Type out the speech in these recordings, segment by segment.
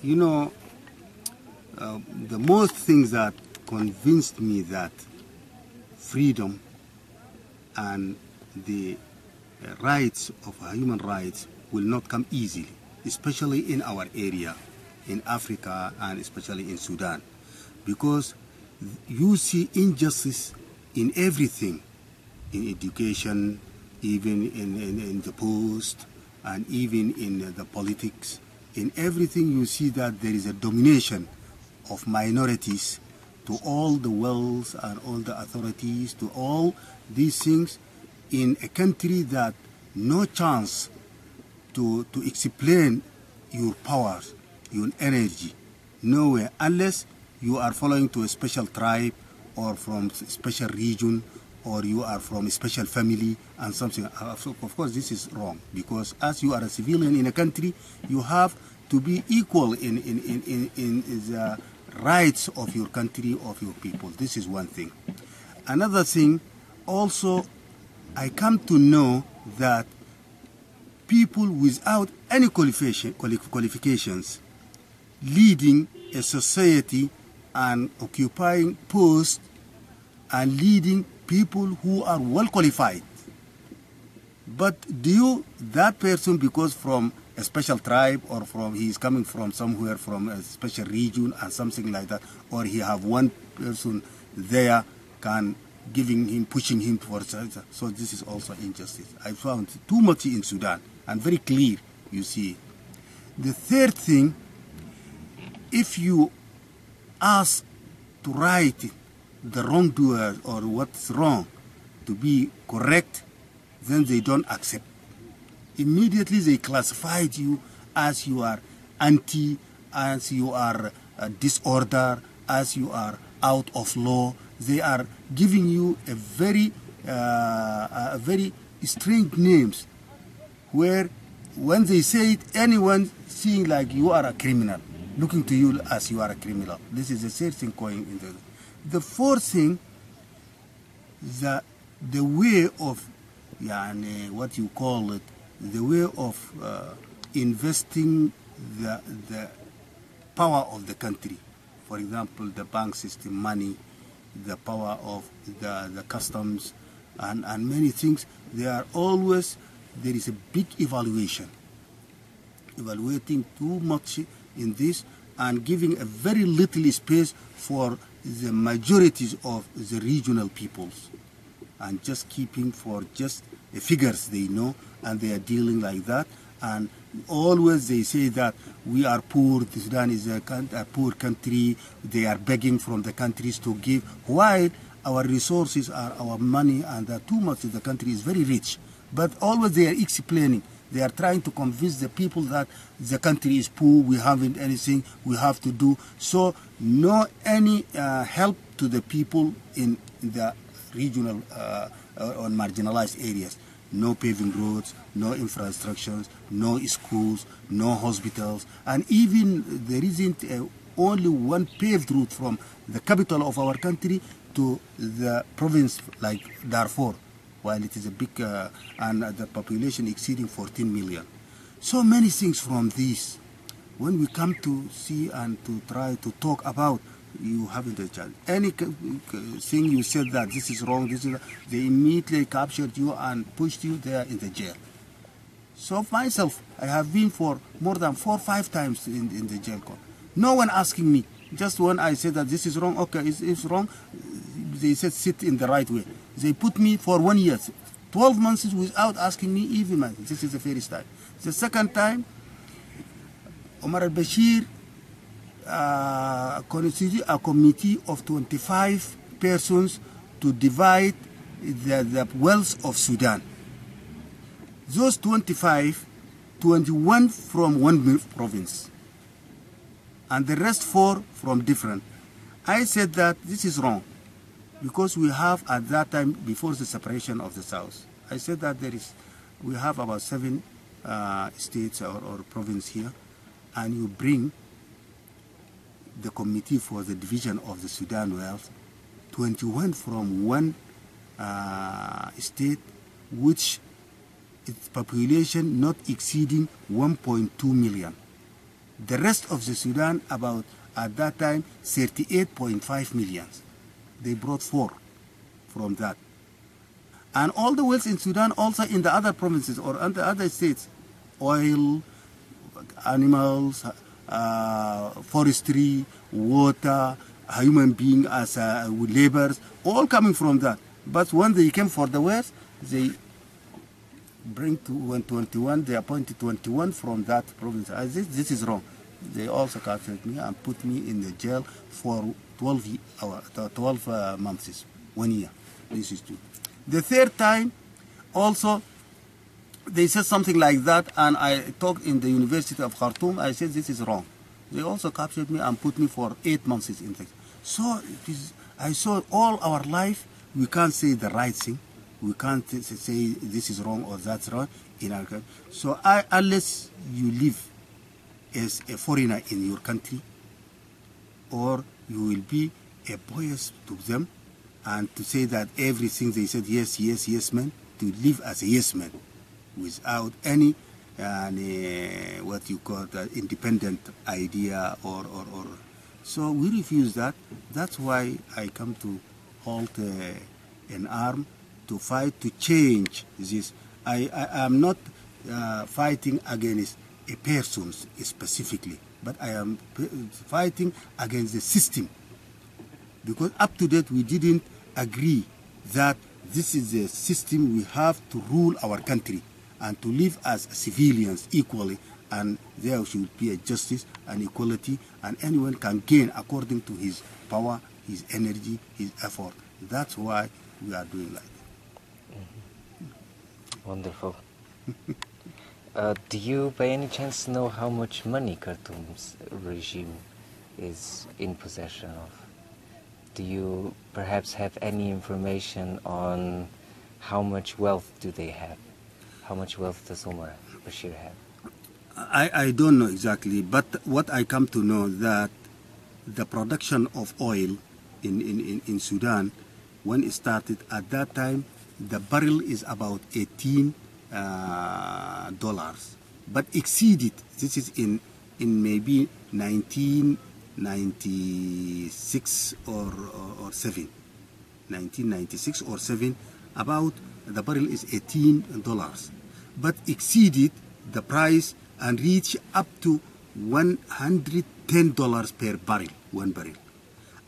You know, the most things that convinced me that freedom and the rights of human rights will not come easily, especially in our area, in Africa and especially in Sudan, because you see injustice in everything, in education, even in the post, and even in the politics. In everything you see that there is a domination of minorities to all the wealth and all the authorities, to all these things in a country that no chance to explain your powers, your energy, nowhere, unless you are following to a special tribe or from a special region, or you are from a special family and something. Of course, this is wrong, because as you are a civilian in a country, you have to be equal in the rights of your country, of your people. This is one thing. Another thing, also, I come to know that people without any qualifications leading a society and occupying posts and leading people who are well qualified. But that person, because from a special tribe, or he is coming from somewhere, from a special region and something like that, or he have one person there pushing him for, so this is also injustice. I found too much in Sudan, and very clear, you see. The third thing, if you ask to right the wrongdoer or what's wrong to be correct, then they don't accept. Immediately they classified you as you are anti, as you are disorder, as you are out of law. They are giving you a very strange names, where when they say it, anyone seeing like you are a criminal, looking to you as you are a criminal. This is the third thing going in there. The fourth thing, the way of, what you call it, the way of investing the power of the country. For example, the bank system, money, the power of the customs, and many things. There is a big evaluating too much in this, and giving a very little space for the majorities of the regional peoples, and just keeping for just the figures they know, and they are dealing like that. And always they say that we are poor, Sudan is a poor country, they are begging from the countries to give, while our resources are our money, and too much of the country is very rich. But always they are explaining, they are trying to convince the people that the country is poor, we haven't anything, we have to do. So no any help to the people in the regional or marginalized areas. No paving roads, no infrastructures, no schools, no hospitals, and even there isn't only one paved route from the capital of our country to the province like Darfur, while it is a big, and the population exceeding 14 million. So many things from this. When we come to see and to try to talk about, you haven't a chance. Any thing you said that this is wrong, they immediately captured you and pushed you there in the jail. So myself, I have been for more than 4 or 5 times in the jail court. No one asking me. Just when I said that this is wrong, okay, it's wrong, they said sit in the right way. They put me for 1 year, 12 months without asking me even, man. This is the first time. The second time, Omar al-Bashir constituted a committee of 25 persons to divide the wealth of Sudan. Those 25, 21 from one province, and the rest 4 from different. I said that this is wrong, because we have at that time, before the separation of the South, I said that we have about 7 states or province here, and you bring the committee for the division of the Sudan wealth, 21 from one state, which its population not exceeding 1.2 million. The rest of the Sudan, about at that time, 38.5 million. They brought 4 from that. And all the wells in Sudan, also in the other provinces or the other states, oil, animals, forestry, water, human being as laborers, all coming from that. But when they came for the wells, they bring to 121, they appointed 21 from that province. This is wrong. They also captured me and put me in the jail for 12 months, 1 year. This is true. The third time, also, they said something like that, and I talked in the University of Khartoum. I said this is wrong. They also captured me and put me for 8 months in there. So I saw all our life, we can't say the right thing. We can't say this is wrong or that's wrong in our country. So unless you live as a foreigner in your country, or you will be a bias to them, and to say that everything they said yes, yes, yes, man, to live as a yes man, without any what you call independent idea or. So we refuse that. That's why I come to hold an arm to fight to change this. I am not fighting against a person specifically, but I am fighting against the system. Because up to date we didn't agree that this is the system we have to rule our country and to live as civilians equally, and there should be a justice and equality, and anyone can gain according to his power, his energy, his effort. That's why we are doing like that. Mm-hmm. Wonderful. Do you by any chance know how much money Khartoum's regime is in possession of? Do you perhaps have any information on how much wealth do they have? How much wealth does Omar Bashir have? I don't know exactly, but what I come to know that the production of oil in Sudan, when it started at that time, the barrel is about $18, but exceeded. This is in maybe 1996 or 7, 1996 or 7. About the barrel is $18, but exceeded the price and reached up to $110 per barrel, 1 barrel.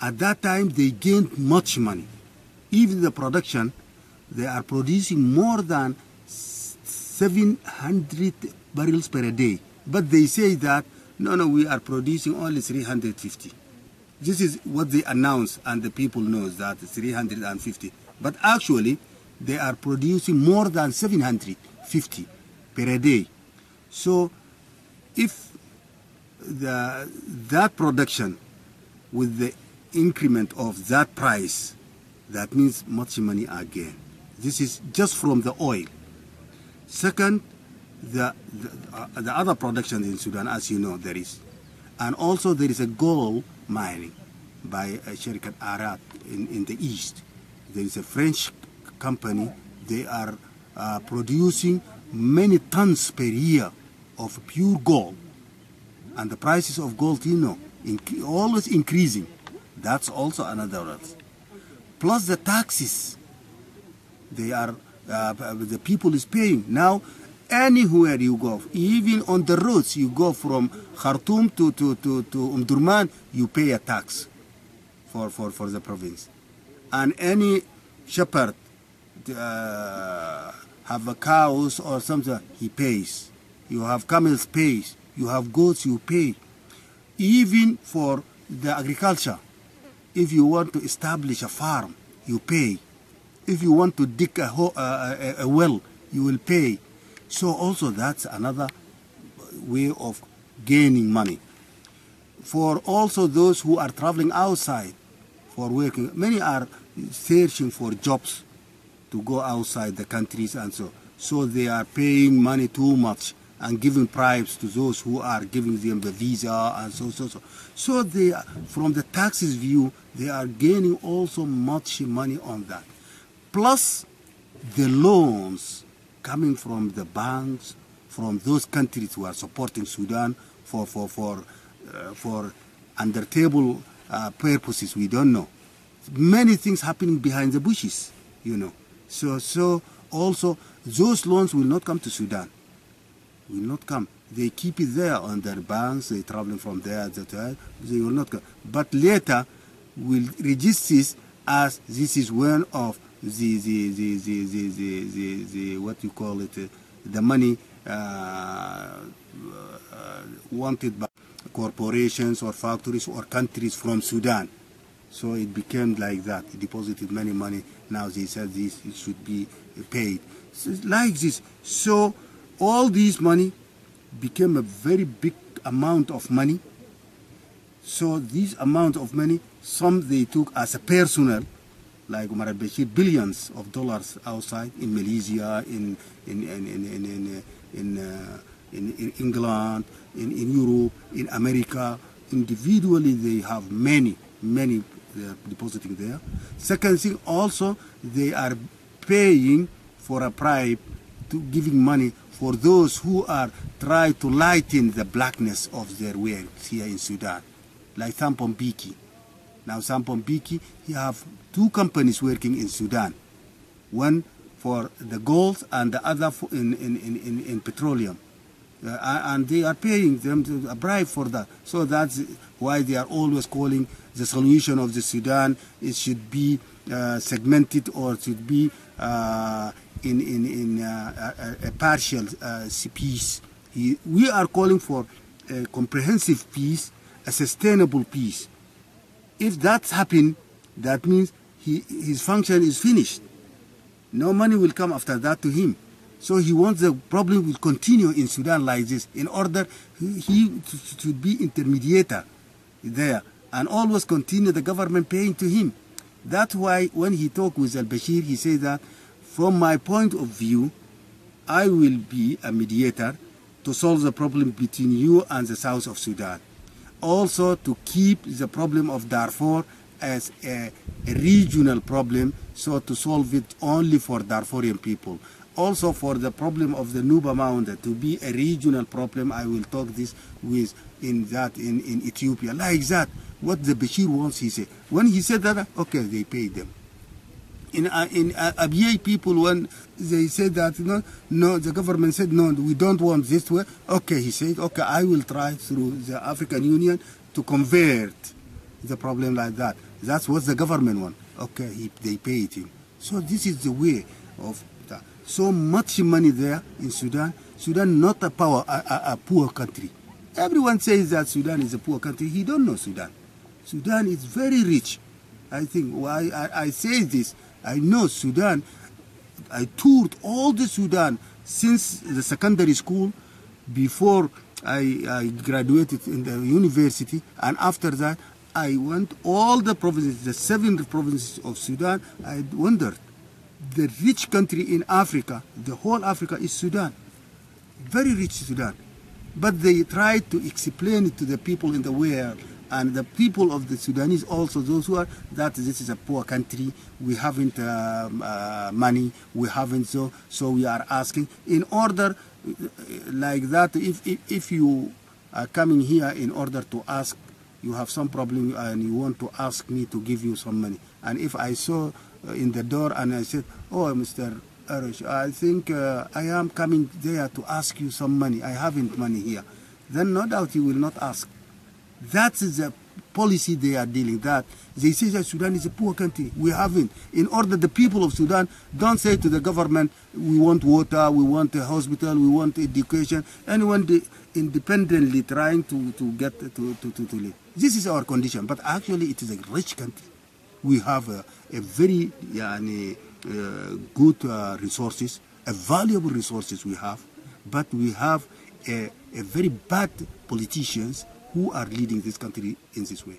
At that time, they gained much money. Even the production, they are producing more than 700 barrels per day. But they say that, no, we are producing only 350. This is what they announce, and the people know that it's 350. But actually, they are producing more than 750 per day. So, if that production with the increment of that price, that means much money again. This is just from the oil. Second, the other productions in Sudan, as you know, there is. And also there is a gold mining by Sharikat Arab in the east. There is a French company. They are producing many tons per year of pure gold. And the prices of gold, you know, always increasing. That's also another one. Plus the taxes. They are, the people is paying. Now, anywhere you go, even on the roads, you go from Khartoum to Omdurman, you pay a tax for the province. And any shepherd have a cows or something, he pays. You have camels, pays. You have goats, you pay. Even for the agriculture, if you want to establish a farm, you pay. If you want to dig a well, you will pay. So also that's another way of gaining money. For also those who are traveling outside for working, many are searching for jobs to go outside the countries and so. So they are paying money too much and giving bribes to those who are giving them the visa and so. So they, from the taxes view, they are gaining also much money on that. Plus the loans coming from the banks, from those countries who are supporting Sudan for under table purposes. We don't know. Many things happening behind the bushes, you know. So also those loans will not come to Sudan. Will not come. They keep it there on their banks. They traveling from there to there. They will not come. But later will register this as this is one of the what you call it, the money wanted by corporations or factories or countries from Sudan. So it became like that. It deposited many money. Now they said this it should be paid. So like this. So all this money became a very big amount of money. So this amount of money, some they took as a personal, like Umar al-Bashir, billions of dollars outside in Malaysia, in England, in Europe, in America. Individually, they have many they are depositing there. Second thing, also they are paying for a bribe to giving money for those who are trying to lighten the blackness of their works here in Sudan, like Sampon Biki. Now Sampon Biki, he have two companies working in Sudan, one for the gold and the other for in petroleum. And they are paying them a bribe for that. So that's why they are always calling the solution of the Sudan, it should be segmented or should be a partial peace. We are calling for a comprehensive peace, a sustainable peace. If that's happened, that means his function is finished. No money will come after that to him. So he wants the problem will continue in Sudan like this in order he should be intermediator there and always continue the government paying to him. That's why when he talked with al-Bashir, he said that from my point of view, I will be a mediator to solve the problem between you and the south of Sudan. Also to keep the problem of Darfur as a regional problem, so to solve it only for Darfurian people. Also for the problem of the Nuba Mountain to be a regional problem, I will talk this with in Ethiopia. Like that, what the Bashir wants, he said. When he said that, okay, they paid them. In Abyei people, when they said that, no, the government said, no, we don't want this way. Okay, he said, okay, I will try through the African Union to convert the problem like that. That's what the government want. Okay, they paid him. So this is the way of that. So much money there in Sudan. Sudan not a poor country. Everyone says that Sudan is a poor country. He don't know Sudan. Sudan is very rich. I think why I say this. I know Sudan. I toured all the Sudan since the secondary school, before I graduated in the university, and after that I went all the provinces, the 7 provinces of Sudan. I wondered, the rich country in Africa, the whole Africa is Sudan, very rich Sudan. But they tried to explain it to the people in the world, and the people of the Sudanese also, those who are, that this is a poor country, we haven't money, we haven't, so we are asking, in order, like that, if you are coming here in order to ask, you have some problem and you want to ask me to give you some money. And if I saw in the door and I said, oh, Mr. Arish, I think I am coming there to ask you some money, I haven't money here, then no doubt you will not ask. That is the policy they are dealing. That they say that Sudan is a poor country. We haven't. In order the people of Sudan don't say to the government, we want water, we want a hospital, we want education. Anyone independently trying to get to live. This is our condition. But actually it is a rich country. We have a very good resources, a valuable resources we have, but we have a very bad politicians who are leading this country in this way.